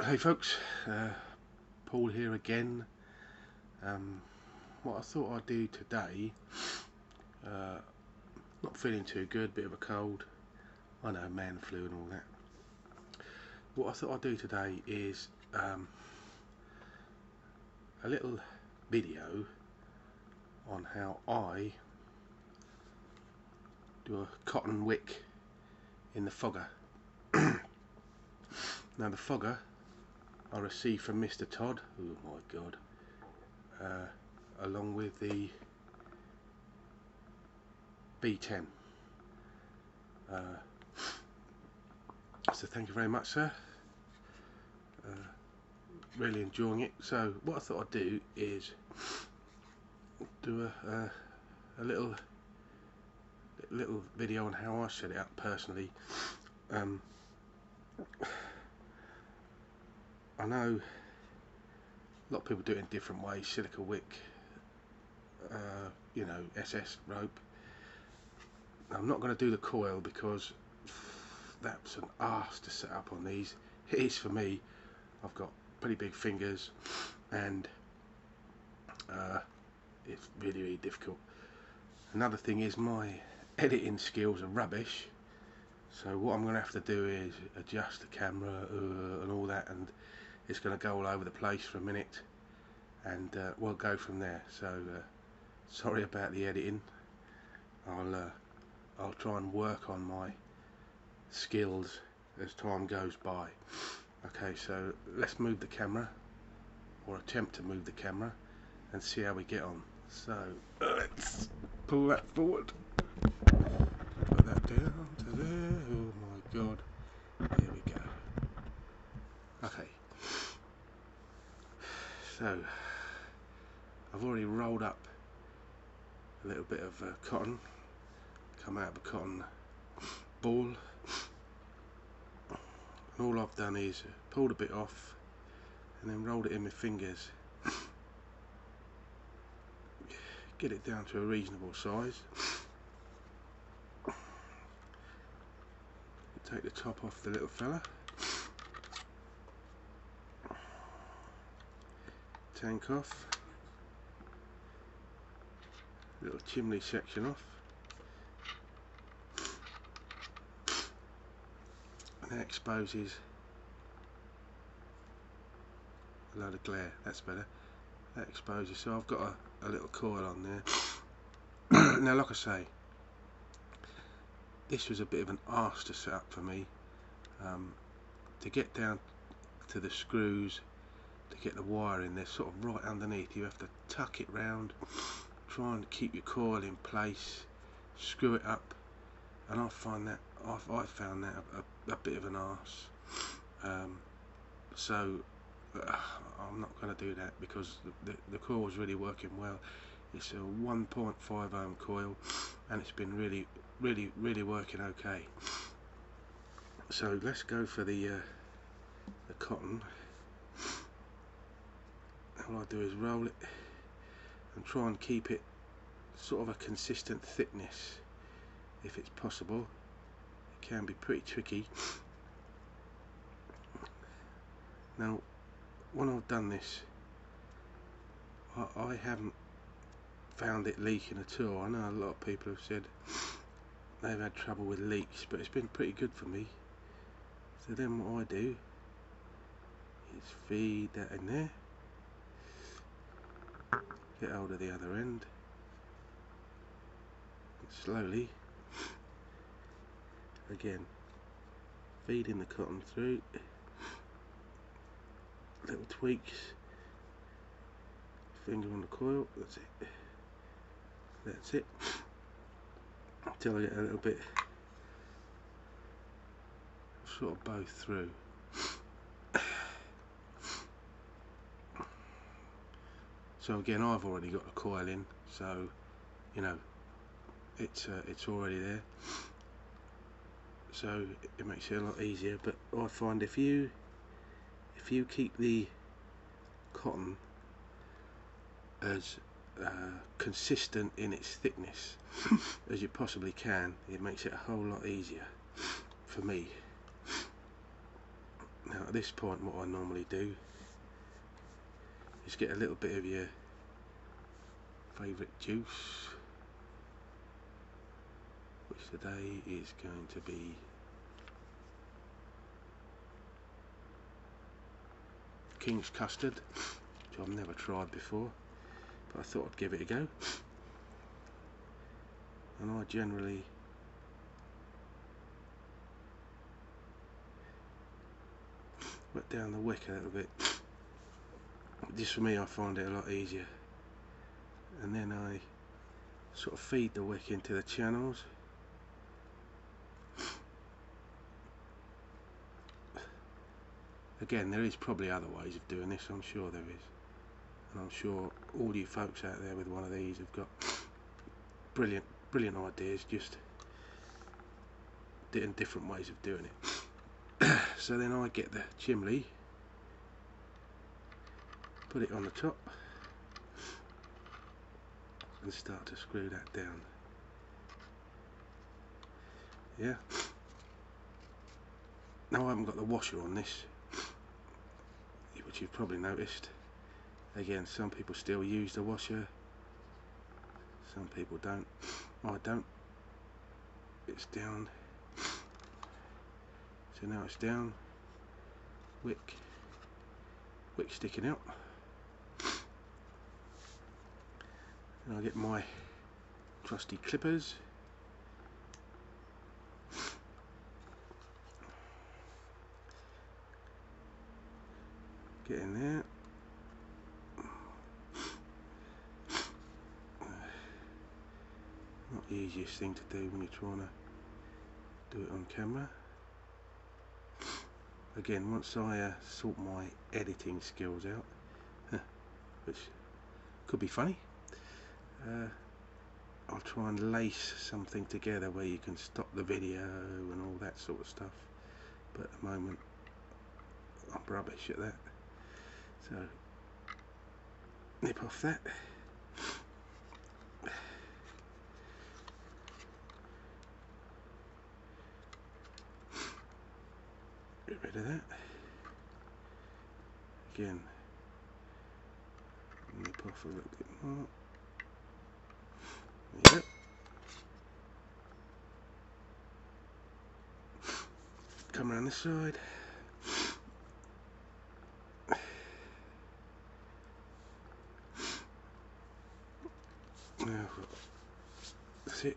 Hey folks, Paul here again. What I thought I'd do today, not feeling too good, bit of a cold, I know, man flu and all that. What I thought I'd do today is a little video on how I do a cotton wick in the fogger. Now the fogger I received from Mr. Todd, oh my god, along with the B10. So thank you very much, sir. Really enjoying it. So what I thought I'd do is do a little video on how I set it up personally. I know a lot of people do it in different ways, silica wick, you know, SS rope. I'm not going to do the coil because that's an arse to set up on these. It is for me. I've got pretty big fingers and it's really difficult. Another thing is my editing skills are rubbish, so what I'm going to have to do is adjust the camera and all that, and it's going to go all over the place for a minute, and we'll go from there. So sorry about the editing. I'll try and work on my skills as time goes by. Okay, so let's move the camera, or attempt to move the camera, and see how we get on. So let's pull that forward, put that down to there. Oh my god, here we go. Okay, so I've already rolled up a little bit of cotton, come out of a cotton ball, and all I've done is pulled a bit off and then rolled it in my fingers, get it down to a reasonable size. Take the top off the little fella, tank off, little chimney section off, and that exposes a load of glare. That's better. That exposes, so I've got a little coil on there. Now like I say, this was a bit of an arse to set up for me, to get down to the screws, to get the wire in there sort of right underneath. You have to tuck it round, try and keep your coil in place, screw it up, and I found that a bit of an arse. So I'm not going to do that because the coil is really working well. It's a 1.5 ohm coil and it's been really working okay. So let's go for the cotton. All I do is roll it and try and keep it sort of a consistent thickness if it's possible. It can be pretty tricky. Now when I've done this, I haven't found it leaking at all. I know a lot of people have said they've had trouble with leaks, but it's been pretty good for me. So then what I do is feed that in there, get hold of the other end, and slowly again feeding the cotton through, little tweaks, finger on the coil, that's it, until I get a little bit sort of both through. So again, I've already got a coil in, so you know it's already there, so it makes it a lot easier. But I find if you keep the cotton as consistent in its thickness as you possibly can, it makes it a whole lot easier for me. Now this point what I normally do is get a little bit of your favourite juice, which today is going to be King's Custard, which I've never tried before, but I thought I'd give it a go. And I generally wet down the wick a little bit. Just for me, I find it a lot easier. And then I sort of feed the wick into the channels. Again, there is probably other ways of doing this, I'm sure there is. And I'm sure all you folks out there with one of these have got brilliant ideas, just different ways of doing it. So then I get the chimney, put it on the top, and start to screw that down. Yeah. Now I haven't got the washer on this, which you've probably noticed. Again, some people still use the washer, some people don't. I don't. It's down. So now it's down. Wick sticking out. And I get my trusty clippers. Get in there. Not the easiest thing to do when you're trying to do it on camera. Again, once I sort my editing skills out, which could be funny, I'll try and lace something together where you can stop the video and all that sort of stuff. But at the moment, I'm rubbish at that. So, nip off that. Get rid of that. Again, nip off a little bit more. There you go. Come around this side. Now, that's it.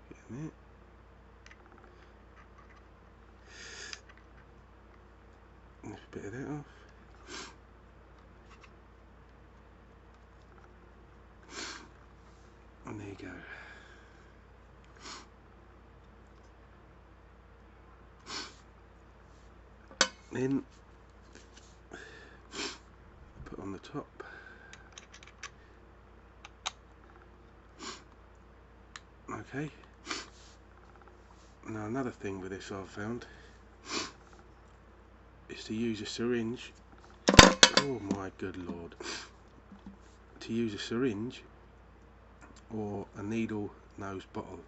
Get in there. Nip a bit of that off. And there you go. Then put on the top. Okay. Now another thing with this I've found is to use a syringe. Oh my good lord. To use a syringe or a needle nose bottle.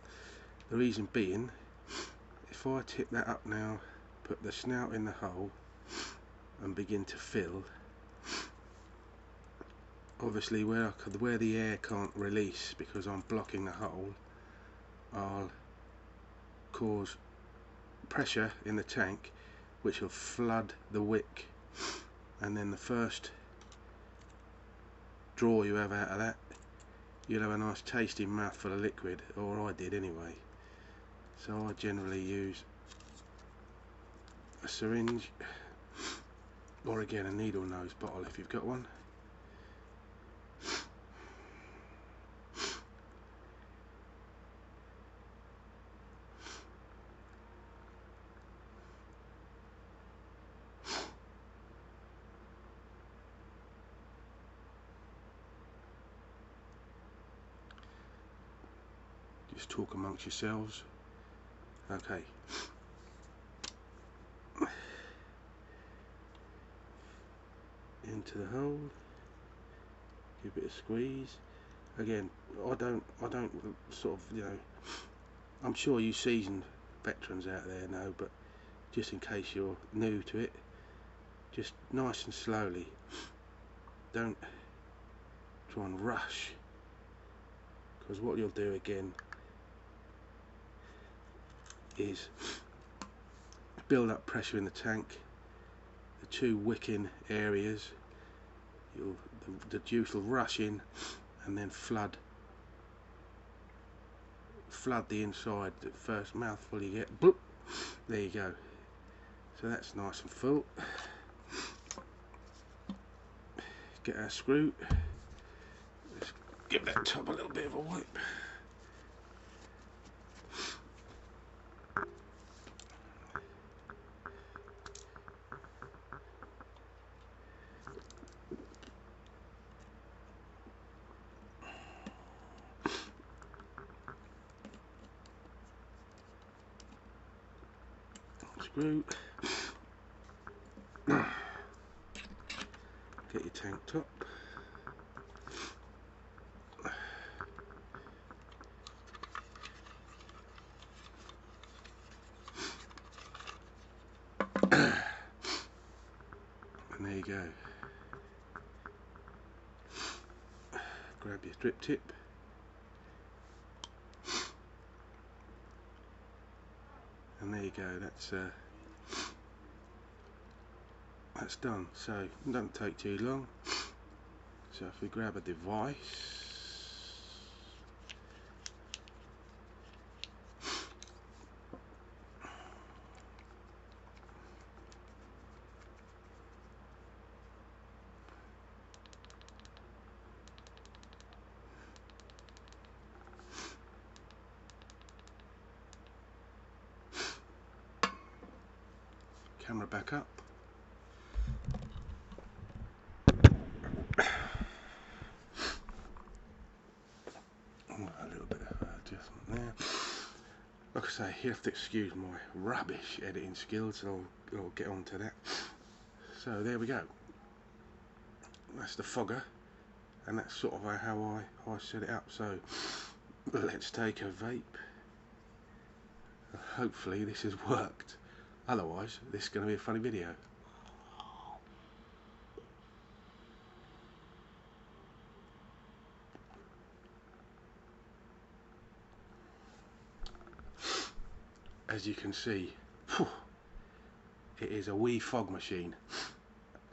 The reason being, if I tip that up now, put the snout in the hole and begin to fill, obviously where the air can't release because I'm blocking the hole, I'll cause pressure in the tank which will flood the wick, and then the first draw you have out of that, you'll have a nice tasty mouthful of liquid, or I did anyway. So I generally use a syringe, or again a needle nose bottle if you've got one. Just talk amongst yourselves. Okay. Into the hole. Give it a squeeze. Again, I don't sort of, you know, I'm sure you seasoned veterans out there know, but just in case you're new to it, just nice and slowly. Don't try and rush, because what you'll do again is build up pressure in the tank, the two wicking areas. The juice will rush in and then flood the inside. The first mouthful you get, bloop, there you go. So that's nice and full. Get our screw. Let's give that top a little bit of a wipe. Screw. Get your tank top. And there you go. Grab your drip tip. And there you go, that's done. So it doesn't take too long. So if we grab a device, camera back up. A little bit of adjustment there. Like I say, you have to excuse my rubbish editing skills, and I'll get on to that. So there we go. That's the fogger, and that's sort of how I set it up. So let's take a vape. Hopefully this has worked. Otherwise, this is going to be a funny video. As you can see, it is a wee fog machine,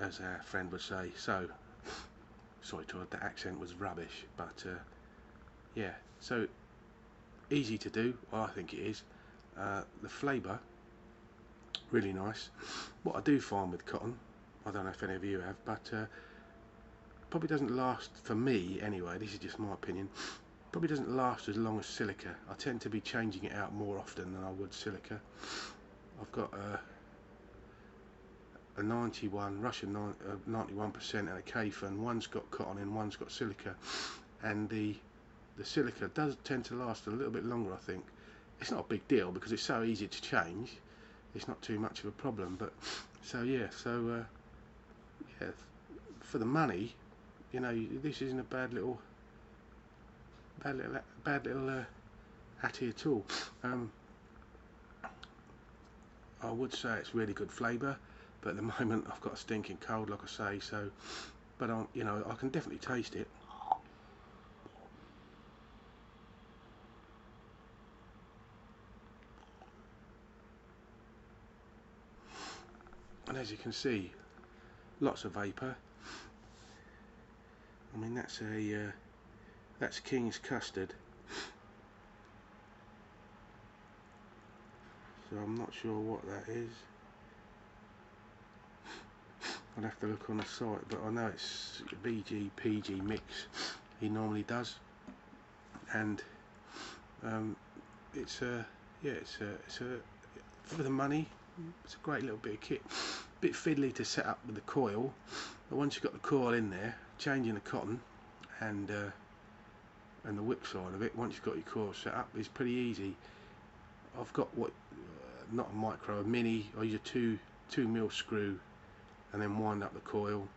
as our friend would say. So, sorry, the accent was rubbish, but yeah. So easy to do. Well, I think it is. The flavour, really nice. What I do find with cotton, I don't know if any of you have, but probably doesn't last, for me anyway, this is just my opinion, probably doesn't last as long as silica. I tend to be changing it out more often than I would silica. I've got a 91 Russian 91% and a Kafan. One's got cotton and one's got silica, and the silica does tend to last a little bit longer. I think it's not a big deal because it's so easy to change. It's not too much of a problem. But so yeah, yeah, for the money, you know, this isn't a bad little hattie at all. I would say it's really good flavour, but at the moment I've got a stinking cold, like I say. So, but you know, I can definitely taste it. And as you can see, lots of vapour. I mean, that's King's Custard. So I'm not sure what that is. I'll have to look on the site, but I know it's VG PG mix he normally does, and it's yeah, it's for the money, it's a great little bit of kit. Bit fiddly to set up with the coil, but once you've got the coil in there, changing the cotton and the wick side of it, once you've got your coil set up, is pretty easy. I've got not a micro, a mini. I use a 2 mil screw and then wind up the coil.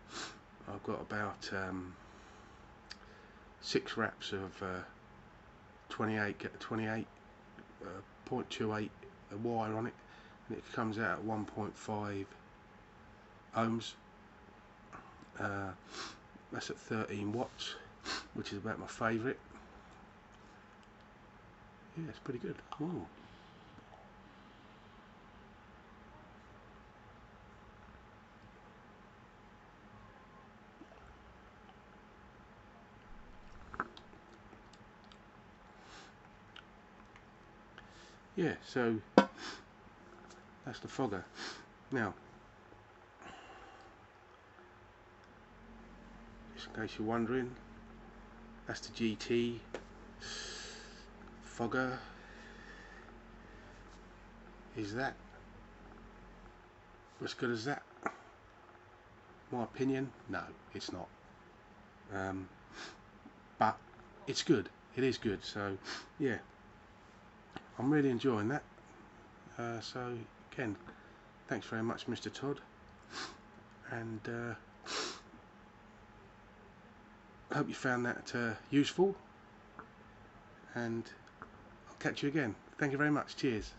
I've got about 6 wraps of 28.28 a wire on it, and it comes out at 1.5 ohms. That's at 13 watts, which is about my favourite. Yeah, it's pretty good. Ooh. Yeah, so that's the fogger. Now, just in case you're wondering, that's the GT fogger. Is that as good as that? My opinion, no, it's not. But it's good. It is good. So yeah, I'm really enjoying that. So again, thanks very much, Mr. Todd, and I hope you found that useful, and I'll catch you again. Thank you very much. Cheers.